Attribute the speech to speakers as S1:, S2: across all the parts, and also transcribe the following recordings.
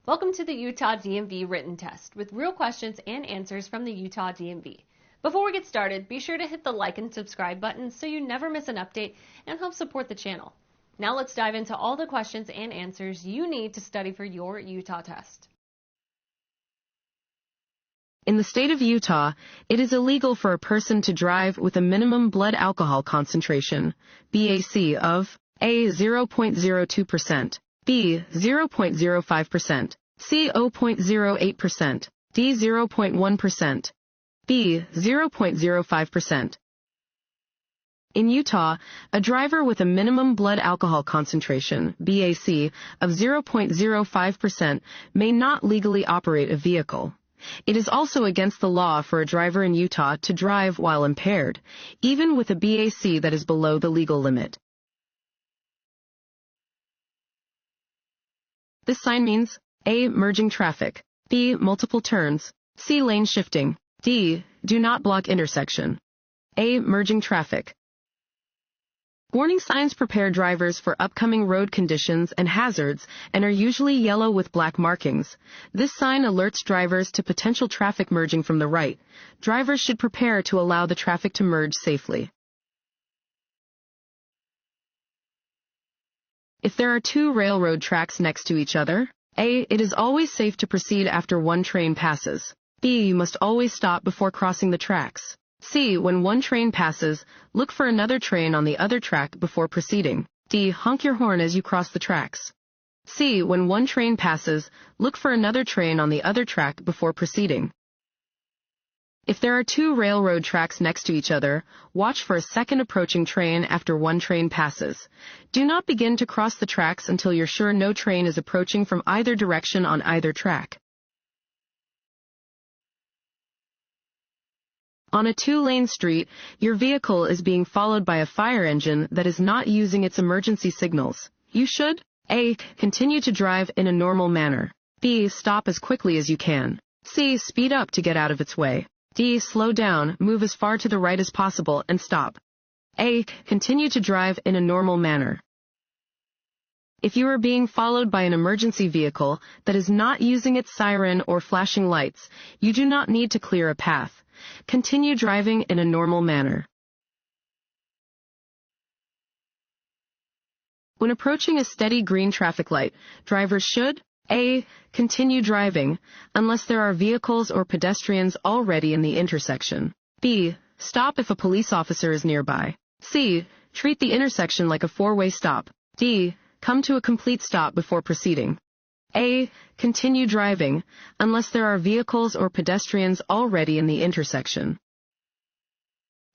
S1: Welcome to the Utah DMV Written Test with real questions and answers from the Utah DMV. Before we get started, be sure to hit the like and subscribe button so you never miss an update and help support the channel. Now let's dive into all the questions and answers you need to study for your Utah test.
S2: In the state of Utah, it is illegal for a person to drive with a minimum blood alcohol concentration, BAC, of A. 0.02%, B. 0.05%, C. 0.08%, D. 0.1%, B. 0.05%. In Utah, a driver with a minimum blood alcohol concentration, BAC, of 0.05% may not legally operate a vehicle. It is also against the law for a driver in Utah to drive while impaired, even with a BAC that is below the legal limit. This sign means A. Merging traffic, B. Multiple turns, C. Lane shifting, D. Do not block intersection. A. Merging traffic. Warning signs prepare drivers for upcoming road conditions and hazards and are usually yellow with black markings. This sign alerts drivers to potential traffic merging from the right. Drivers should prepare to allow the traffic to merge safely. If there are two railroad tracks next to each other, A. It is always safe to proceed after one train passes. B. You must always stop before crossing the tracks. C. When one train passes, look for another train on the other track before proceeding. D. Honk your horn as you cross the tracks. C. When one train passes, look for another train on the other track before proceeding. If there are two railroad tracks next to each other, watch for a second approaching train after one train passes. Do not begin to cross the tracks until you're sure no train is approaching from either direction on either track. On a two-lane street, your vehicle is being followed by a fire engine that is not using its emergency signals. You should A. Continue to drive in a normal manner. B. Stop as quickly as you can. C. Speed up to get out of its way. D. Slow down, move as far to the right as possible, and stop. A. Continue to drive in a normal manner. If you are being followed by an emergency vehicle that is not using its siren or flashing lights, you do not need to clear a path. Continue driving in a normal manner. When approaching a steady green traffic light, drivers should A. Continue driving, unless there are vehicles or pedestrians already in the intersection. B. Stop if a police officer is nearby. C. Treat the intersection like a four-way stop. D. Come to a complete stop before proceeding. A. Continue driving, unless there are vehicles or pedestrians already in the intersection.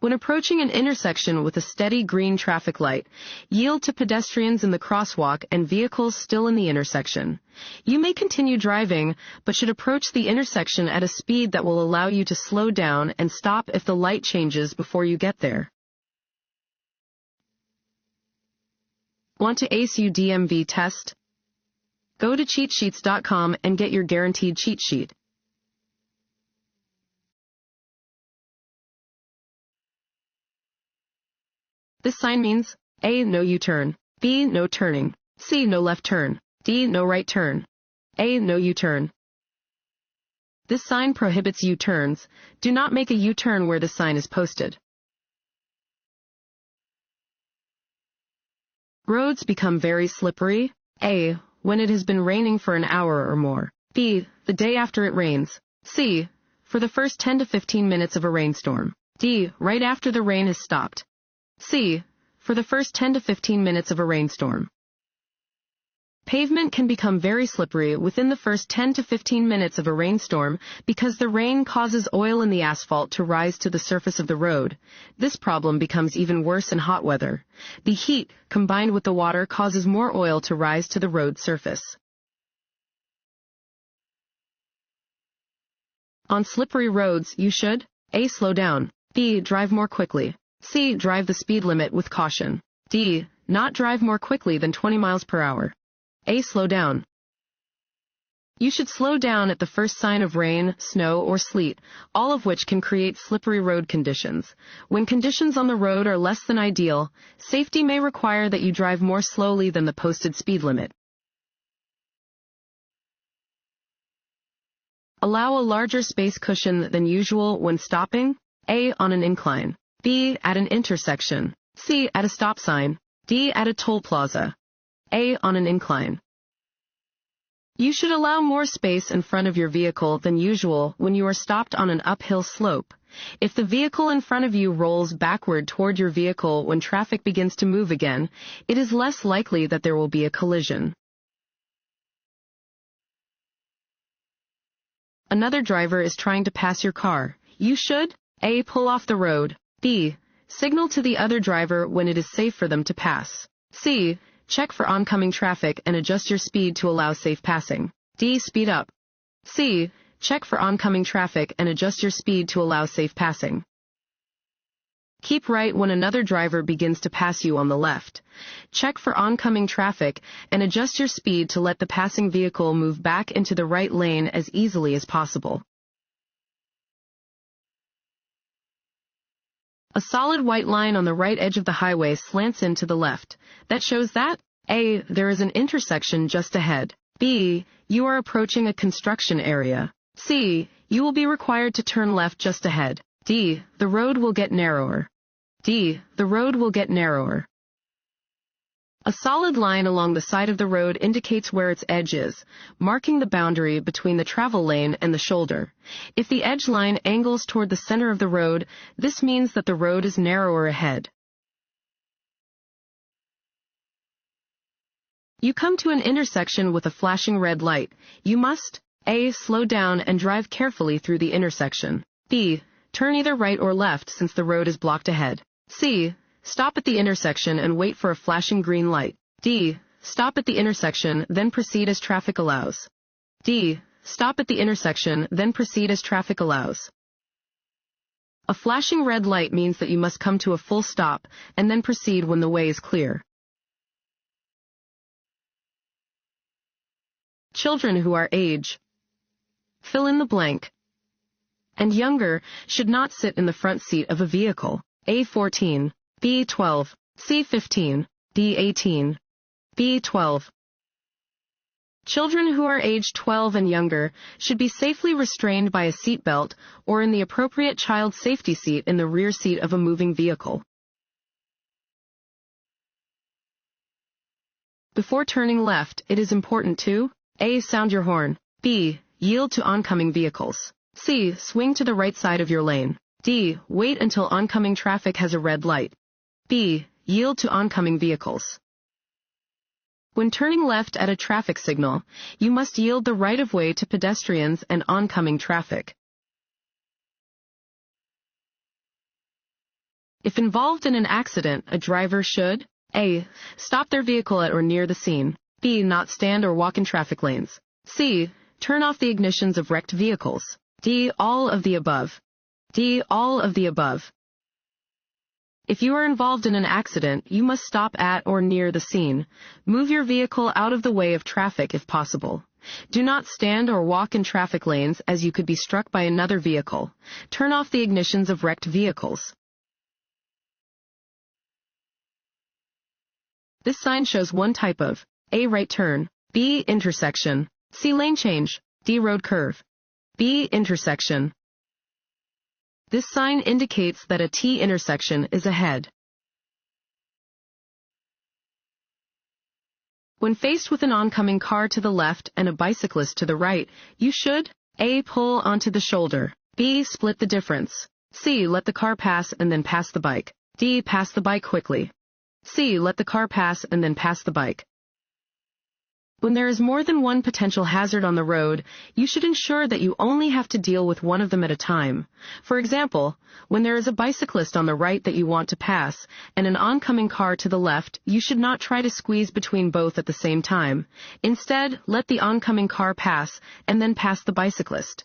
S2: When approaching an intersection with a steady green traffic light, yield to pedestrians in the crosswalk and vehicles still in the intersection. You may continue driving, but should approach the intersection at a speed that will allow you to slow down and stop if the light changes before you get there. Want to ace your DMV test? Go to cheatsheets.com and get your guaranteed cheat sheet. This sign means A. No U-turn, B. No turning, C. No left turn, D. No right turn, A. No U-turn. This sign prohibits U-turns. Do not make a U-turn where the sign is posted. Roads become very slippery. A. When it has been raining for an hour or more. B. The day after it rains. C. For the first 10 to 15 minutes of a rainstorm. D. Right after the rain has stopped. C. For the first 10 to 15 minutes of a rainstorm. Pavement can become very slippery within the first 10 to 15 minutes of a rainstorm because the rain causes oil in the asphalt to rise to the surface of the road. This problem becomes even worse in hot weather. The heat, combined with the water, causes more oil to rise to the road surface. On slippery roads, you should A. Slow down, B. Drive more quickly, C. Drive the speed limit with caution, D. Not drive more quickly than 20 miles per hour. A. Slow down. You should slow down at the first sign of rain, snow, or sleet, all of which can create slippery road conditions. When conditions on the road are less than ideal, safety may require that you drive more slowly than the posted speed limit. Allow a larger space cushion than usual when stopping. A. On an incline. B. At an intersection. C. At a stop sign. D. At a toll plaza. A. On an incline. You should allow more space in front of your vehicle than usual when you are stopped on an uphill slope. If the vehicle in front of you rolls backward toward your vehicle when traffic begins to move again, it is less likely that there will be a collision. Another driver is trying to pass your car. You should A. Pull off the road. B. Signal to the other driver when it is safe for them to pass. C. Check for oncoming traffic and adjust your speed to allow safe passing. D. Speed up. C. Check for oncoming traffic and adjust your speed to allow safe passing. Keep right when another driver begins to pass you on the left. Check for oncoming traffic and adjust your speed to let the passing vehicle move back into the right lane as easily as possible. A solid white line on the right edge of the highway slants in to the left. That shows that A. There is an intersection just ahead. B. You are approaching a construction area. C. You will be required to turn left just ahead. D. The road will get narrower. D. The road will get narrower. A solid line along the side of the road indicates where its edge is, marking the boundary between the travel lane and the shoulder. If the edge line angles toward the center of the road, this means that the road is narrower ahead. You come to an intersection with a flashing red light. You must A. Slow down and drive carefully through the intersection. B. Turn either right or left since the road is blocked ahead. C. Stop at the intersection and wait for a flashing green light. D. Stop at the intersection, then proceed as traffic allows. D. Stop at the intersection, then proceed as traffic allows. A flashing red light means that you must come to a full stop and then proceed when the way is clear. Children who are age fill in the blank and younger should not sit in the front seat of a vehicle. A. 14. B. 12. C. 15. D. 18. B. 12. Children who are age 12 and younger should be safely restrained by a seat belt or in the appropriate child safety seat in the rear seat of a moving vehicle. Before turning left, it is important to A. Sound your horn. B. Yield to oncoming vehicles. C. Swing to the right side of your lane. D. Wait until oncoming traffic has a red light. B. Yield to oncoming vehicles. When turning left at a traffic signal, you must yield the right-of-way to pedestrians and oncoming traffic. If involved in an accident, a driver should A. Stop their vehicle at or near the scene. B. Not stand or walk in traffic lanes. C. Turn off the ignitions of wrecked vehicles. D. All of the above. D. All of the above. If you are involved in an accident, you must stop at or near the scene. Move your vehicle out of the way of traffic if possible. Do not stand or walk in traffic lanes as you could be struck by another vehicle. Turn off the ignitions of wrecked vehicles. This sign shows one type of A. Right turn. B. Intersection. C. Lane change. D. Road curve. B. Intersection. This sign indicates that a T intersection is ahead. When faced with an oncoming car to the left and a bicyclist to the right, you should A. Pull onto the shoulder. B. Split the difference. C. Let the car pass and then pass the bike. D. Pass the bike quickly. C. Let the car pass and then pass the bike. When there is more than one potential hazard on the road, you should ensure that you only have to deal with one of them at a time. For example, when there is a bicyclist on the right that you want to pass and an oncoming car to the left, you should not try to squeeze between both at the same time. Instead, let the oncoming car pass and then pass the bicyclist.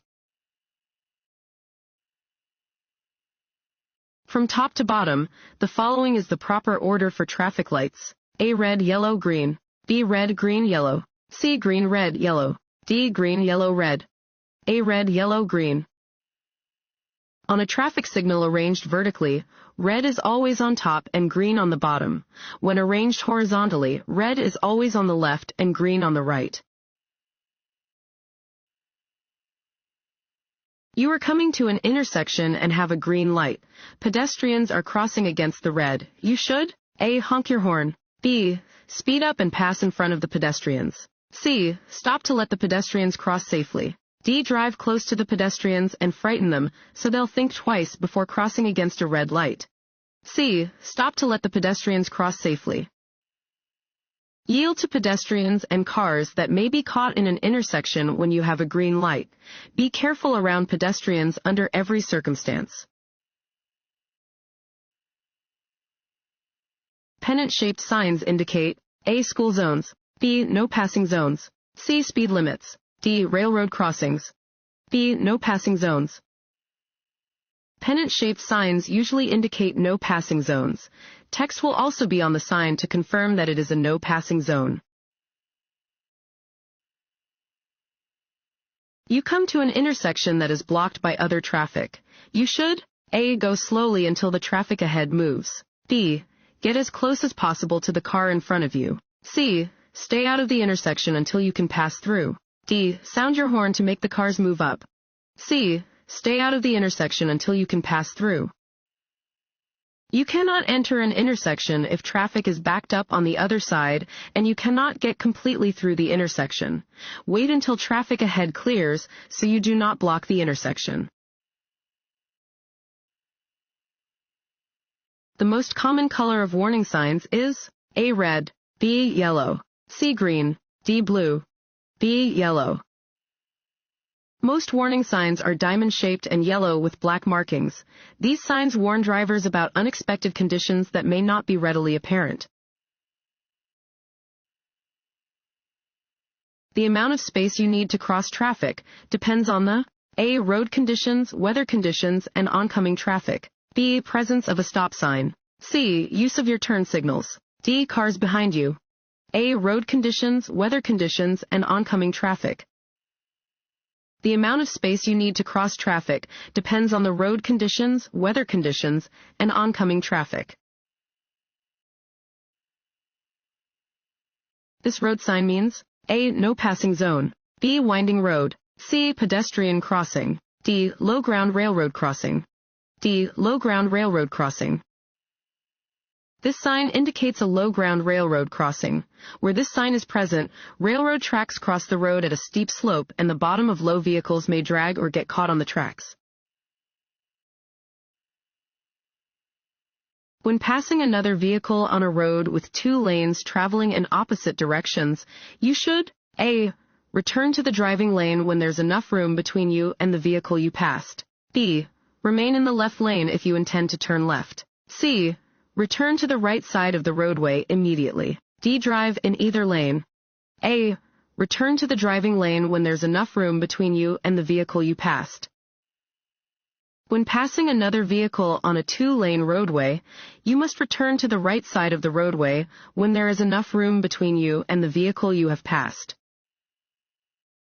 S2: From top to bottom, the following is the proper order for traffic lights. A. Red, yellow, green. B. Red, green, yellow. C. Green, red, yellow. D. Green, yellow, red. A. Red, yellow, green. On a traffic signal arranged vertically, red is always on top and green on the bottom. When arranged horizontally, red is always on the left and green on the right. You are coming to an intersection and have a green light. Pedestrians are crossing against the red. You should A. Honk your horn. B. Speed up and pass in front of the pedestrians. C. Stop to let the pedestrians cross safely. D. Drive close to the pedestrians and frighten them so they'll think twice before crossing against a red light. C. Stop to let the pedestrians cross safely. Yield to pedestrians and cars that may be caught in an intersection when you have a green light. Be careful around pedestrians under every circumstance. Pennant-shaped signs indicate A. School zones, B. No passing zones, C. Speed limits, D. Railroad crossings, B. No passing zones. Pennant-shaped signs usually indicate no passing zones. Text will also be on the sign to confirm that it is a no passing zone. You come to an intersection that is blocked by other traffic. You should A. Go slowly until the traffic ahead moves. B. Get as close as possible to the car in front of you. C. Stay out of the intersection until you can pass through. D. Sound your horn to make the cars move up. C. Stay out of the intersection until you can pass through. You cannot enter an intersection if traffic is backed up on the other side and you cannot get completely through the intersection. Wait until traffic ahead clears so you do not block the intersection. The most common color of warning signs is A. Red, B. Yellow, C. Green, D. Blue, B. Yellow. Most warning signs are diamond-shaped and yellow with black markings. These signs warn drivers about unexpected conditions that may not be readily apparent. The amount of space you need to cross traffic depends on the A. Road conditions, weather conditions, and oncoming traffic. B. Presence of a stop sign. C. Use of your turn signals. D. Cars behind you. A. Road conditions, weather conditions, and oncoming traffic. The amount of space you need to cross traffic depends on the road conditions, weather conditions, and oncoming traffic. This road sign means A. No passing zone, B. Winding road, C. Pedestrian crossing, D. Low ground railroad crossing, D. Low ground railroad crossing. This sign indicates a low-ground railroad crossing. Where this sign is present, railroad tracks cross the road at a steep slope and the bottom of low vehicles may drag or get caught on the tracks. When passing another vehicle on a road with two lanes traveling in opposite directions, you should A. Return to the driving lane when there's enough room between you and the vehicle you passed. B. Remain in the left lane if you intend to turn left. C. Return to the right side of the roadway immediately. D. Drive in either lane. A. Return to the driving lane when there's enough room between you and the vehicle you passed. When passing another vehicle on a two-lane roadway, you must return to the right side of the roadway when there is enough room between you and the vehicle you have passed.